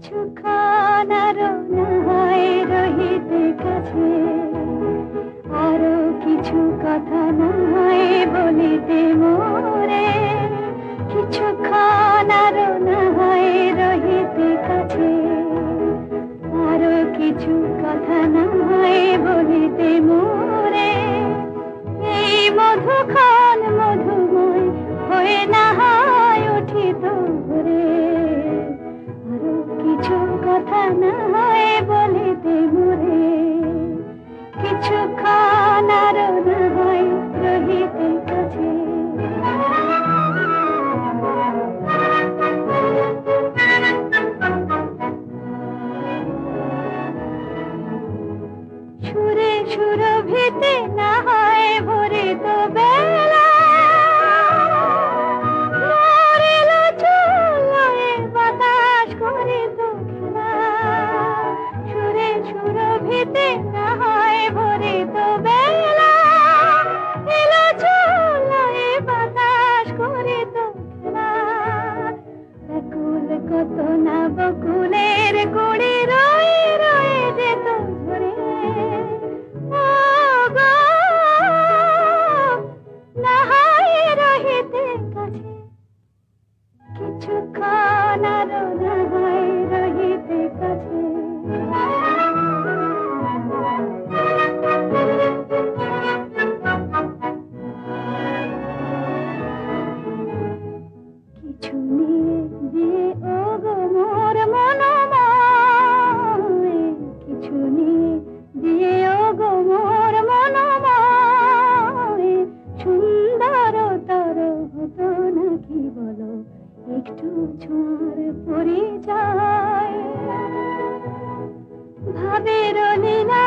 কিছুক্ষণ আরো না হয় রহিতে কাছে, আরো কিছু কথা না হয় বলিতে মোরে। কিছুক্ষণ আরো না হয় রহিতে কাছে, আরো কিছু কথা না হয় বলিতে মোরে। এই মধুক্ষণ মধুময় হয়ে না হয় উঠিত ভোরে, আরো কিছু কথা না হয় বলিতে মোরে। কিছুক্ষণ আরো না হয় রহিতে কাছে। সুরে সুরভিতে না হয় ভরিত বেলা, মরিল চুলোয় বাতাস করিত খেলা। সুরে সুরভিতে না হয় ভরিত বেলা, এলো চুলোয় বাতাস করিত খেলা। ব্যাকুল কত না বকুলের কুড়ি রয়ে রয়ে যেত ঝরে। ও গো, না হয় রহিতে কাছে, কিছুক্ষণ আরো না হয় রহিতে কাছে। কিছু নিয়ে দিয়ে ও গো মোর মনোময়, কিছু নিয়ে দিয়ে ও গো মোর মনোময়। সুন্দরতর হতো নাকি বলো একটু ছোঁয়ার পরিচয়। ভাবের লীলা